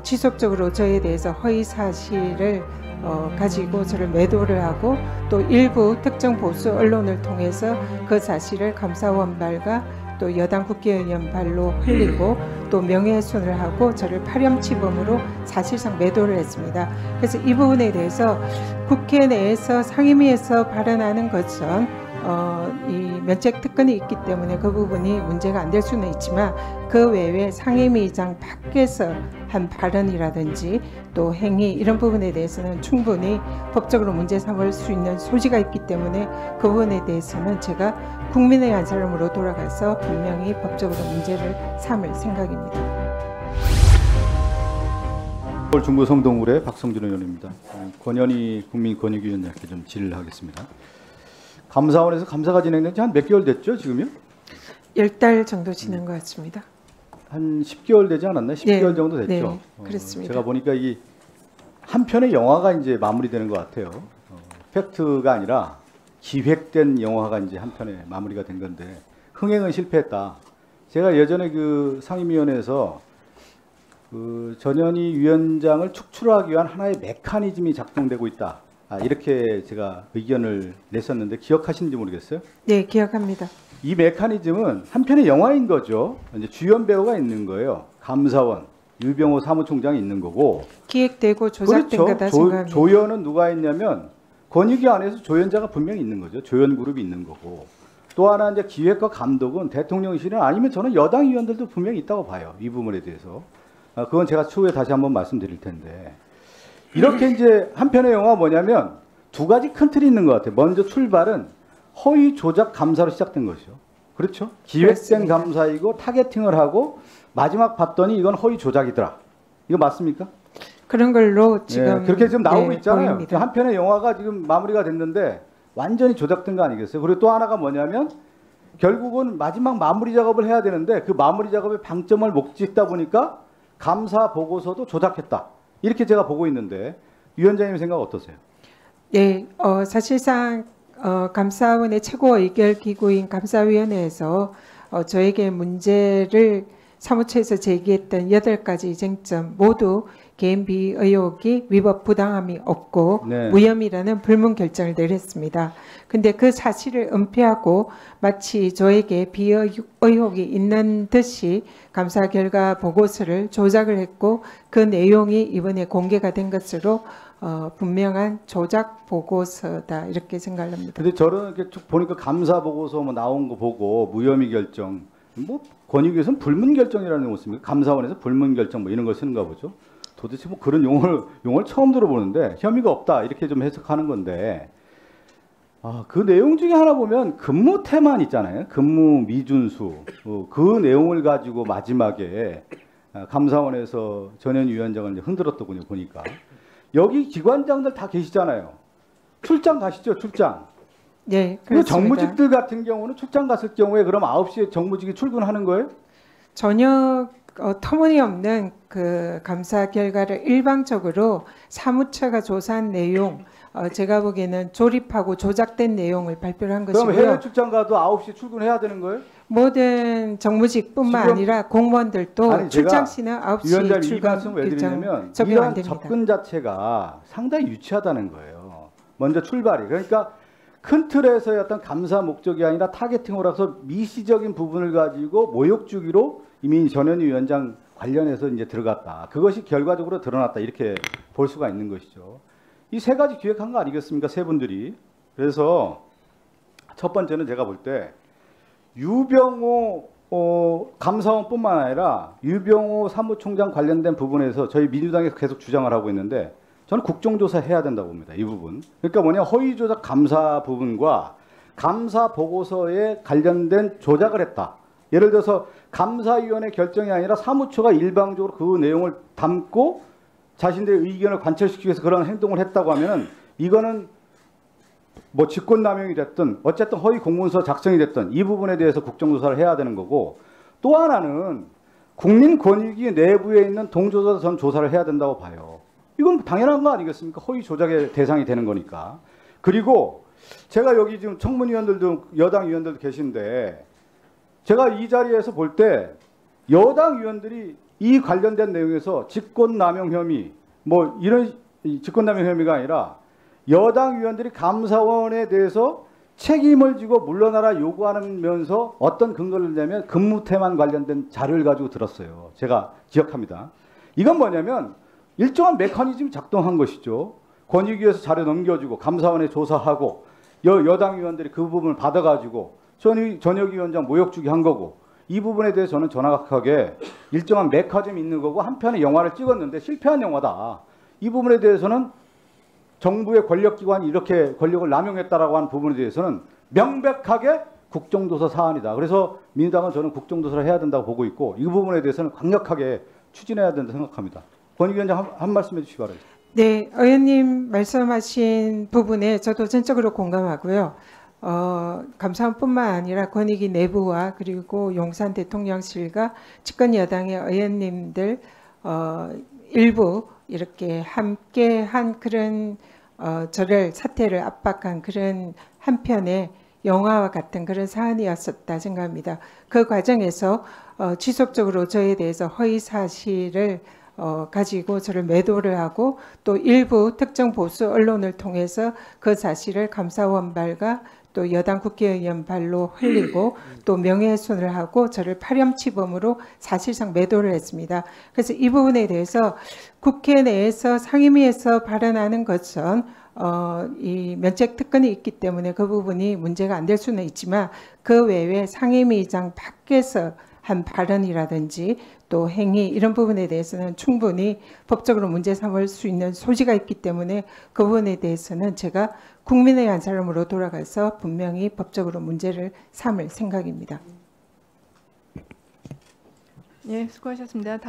지속적으로 저에 대해서 허위 사실을 가지고 저를 매도를 하고 또 일부 특정 보수 언론을 통해서 그 사실을 감사원발과 또 여당 국회의원 발로 흘리고 또 명예훼손을 하고 저를 파렴치범으로 사실상 매도를 했습니다. 그래서 이 부분에 대해서 국회 내에서 상임위에서 발언하는 것은 이 면책 특권이 있기 때문에 그 부분이 문제가 안 될 수는 있지만 그 외에 상임위장 밖에서 한 발언이라든지 또 행위 이런 부분에 대해서는 충분히 법적으로 문제 삼을 수 있는 소지가 있기 때문에 그 부분에 대해서는 제가 국민의 한 사람으로 돌아가서 분명히 법적으로 문제를 삼을 생각입니다. 서울 중구 성동구의 박성준 의원입니다. 권현희 국민권익위원장께 좀 질의를 하겠습니다. 감사원에서 감사가 진행된 지 한 몇 개월 됐죠, 지금요? 10달 정도 지난 것 같습니다. 한 10개월 되지 않았나요? 10개월 정도 됐죠. 네, 그렇습니다. 제가 보니까 이 한 편의 영화가 이제 마무리되는 것 같아요. 팩트가 아니라 기획된 영화가 이제 한 편에 마무리가 된 건데 흥행은 실패했다. 제가 예전에 그 상임위원회에서 그 전현희 위원장을 축출하기 위한 하나의 메커니즘이 작동되고 있다. 이렇게 제가 의견을 냈었는데 기억하시는지 모르겠어요? 네, 기억합니다. 이 메커니즘은 한편의 영화인 거죠. 이제 주연 배우가 있는 거예요. 감사원, 유병호 사무총장이 있는 거고. 기획되고 조작된 그렇죠. 거다 생각합니다. 조연은 누가 있냐면 권익위 안에서 조연자가 분명히 있는 거죠. 조연 그룹이 있는 거고. 또 하나 이제 기획과 감독은 대통령실은 아니면 저는 여당 의원들도 분명히 있다고 봐요. 이 부분에 대해서. 그건 제가 추후에 다시 한번 말씀드릴 텐데. 이렇게 이제 한편의 영화가 뭐냐면 두 가지 큰 틀이 있는 것 같아요. 먼저 출발은 허위 조작 감사로 시작된 것이죠. 그렇죠? 기획된 그렇습니다. 감사이고 타겟팅을 하고 마지막 봤더니 이건 허위 조작이더라. 이거 맞습니까? 그런 걸로 지금 그렇게 지금 나오고 있잖아요. 보입니다. 한편의 영화가 지금 마무리가 됐는데 완전히 조작된 거 아니겠어요? 그리고 또 하나가 뭐냐면 결국은 마지막 마무리 작업을 해야 되는데 그 마무리 작업의 방점을 못 짓다 보니까 감사 보고서도 조작했다. 이렇게 제가 보고 있는데 위원장님 생각 어떠세요? 네, 사실상 감사원의 최고 의결 기구인 감사위원회에서 저에게 문제를 사무처에서 제기했던 8가지 쟁점 모두 개인비 의혹이 위법 부당함이 없고 네. 무혐의라는 불문 결정을 내렸습니다. 근데 그 사실을 은폐하고 마치 저에게 비의혹이 있는 듯이 감사 결과 보고서를 조작을 했고 그 내용이 이번에 공개가 된 것으로 분명한 조작 보고서다 이렇게 생각을 합니다. 근데 저는 이렇게 쭉 보니까 감사 보고서 뭐 나온 거 보고 무혐의 결정, 뭐 권익위에서는 불문 결정이라는 거 씁니까? 감사원에서 불문 결정 뭐 이런 걸 쓰는가 보죠. 도대체 뭐 그런 용어를 처음 들어보는데 혐의가 없다 이렇게 좀 해석하는 건데 그 내용 중에 하나 보면 근무 태만 있잖아요. 근무 미준수 그 내용을 가지고 마지막에 감사원에서 전현희 위원장을 이제 흔들었더군요. 보니까 여기 기관장들 다 계시잖아요. 출장 가시죠. 출장. 네, 그 그렇습니다. 정무직들 같은 경우는 출장 갔을 경우에 그럼 9시에 정무직이 출근하는 거예요? 전혀 터무니없는 그 감사 결과를 일방적으로 사무처가 조사한 내용, 제가 보기에는 조립하고 조작된 내용을 발표를 한 그럼 것이고요. 해외 출장 가도 9시에 출근해야 되는 거예요? 모든 정무직뿐만 지금- 아니라 공무원들도 아니, 출장 제가 시는 9시 위원장님 이 출근 말씀 왜 규정 드리냐면 적용 안 이러한 됩니다. 접근 자체가 상당히 유치하다는 거예요. 먼저 출발이. 그러니까 큰 틀에서의 어떤 감사 목적이 아니라 타겟팅으로 해서 미시적인 부분을 가지고 모욕 주기로 이미 전현희 위원장 관련해서 이제 들어갔다. 그것이 결과적으로 드러났다. 이렇게 볼 수가 있는 것이죠. 이 세 가지 기획한 거 아니겠습니까? 세 분들이. 그래서 첫 번째는 제가 볼 때 유병호 감사원뿐만 아니라 유병호 사무총장 관련된 부분에서 저희 민주당에서 계속 주장을 하고 있는데 저는 국정조사 해야 된다고 봅니다. 이 부분. 그러니까 뭐냐 허위조작 감사 부분과 감사 보고서에 관련된 조작을 했다. 예를 들어서 감사위원회 결정이 아니라 사무처가 일방적으로 그 내용을 담고 자신들의 의견을 관철시키기 위해서 그런 행동을 했다고 하면 이거는 뭐 직권남용이 됐든 어쨌든 허위 공문서 작성이 됐든 이 부분에 대해서 국정조사를 해야 되는 거고 또 하나는 국민권익위 내부에 있는 동조사도 전 조사를 해야 된다고 봐요. 이건 당연한 거 아니겠습니까? 허위 조작의 대상이 되는 거니까. 그리고 제가 여기 지금 청문위원들도 여당 의원들도 계신데 제가 이 자리에서 볼 때 여당 의원들이 이 관련된 내용에서 직권남용 혐의 뭐 이런 직권남용 혐의가 아니라 여당 의원들이 감사원에 대해서 책임을 지고 물러나라 요구하면서 어떤 근거를 내면 근무태만 관련된 자료를 가지고 들었어요. 제가 기억합니다. 이건 뭐냐면 일정한 메커니즘이 작동한 것이죠. 권익위에서 자료 넘겨주고 감사원에 조사하고 여당 의원들이 그 부분을 받아가지고 전역위원장 모욕주기 한 거고, 이 부분에 대해서 저는 정확하게 일정한 메커니즘이 있는 거고, 한편의 영화를 찍었는데 실패한 영화다. 이 부분에 대해서는 정부의 권력기관이 이렇게 권력을 남용했다라고 하는 부분에 대해서는 명백하게 국정조사 사안이다. 그래서 민주당은 저는 국정조사를 해야 된다고 보고 있고, 이 부분에 대해서는 강력하게 추진해야 된다고 생각합니다. 권익위원장 한 말씀 해주시기 바랍니다. 네, 의원님 말씀하신 부분에 저도 전적으로 공감하고요. 감사원뿐만 아니라 권익위 내부와 그리고 용산 대통령실과 집권 여당의 의원님들 일부 이렇게 함께한 그런 저를 사태를 압박한 그런 한편의 영화와 같은 그런 사안이었었다 생각합니다. 그 과정에서 지속적으로 저에 대해서 허위 사실을 가지고 저를 매도를 하고 또 일부 특정 보수 언론을 통해서 그 사실을 감사원발과 또 여당 국회의원 발로 흘리고 또 명예훼손을 하고 저를 파렴치범으로 사실상 매도를 했습니다. 그래서 이 부분에 대해서 국회 내에서 상임위에서 발언하는 것은 이 면책 특권이 있기 때문에 그 부분이 문제가 안 될 수는 있지만, 그 외에 상임위장 밖에서 한 발언이라든지 또 행위 이런 부분에 대해서는 충분히 법적으로 문제 삼을 수 있는 소지가 있기 때문에 그 부분에 대해서는 제가 국민의 한 사람으로 돌아가서 분명히 법적으로 문제를 삼을 생각입니다. 예, 수고하셨습니다.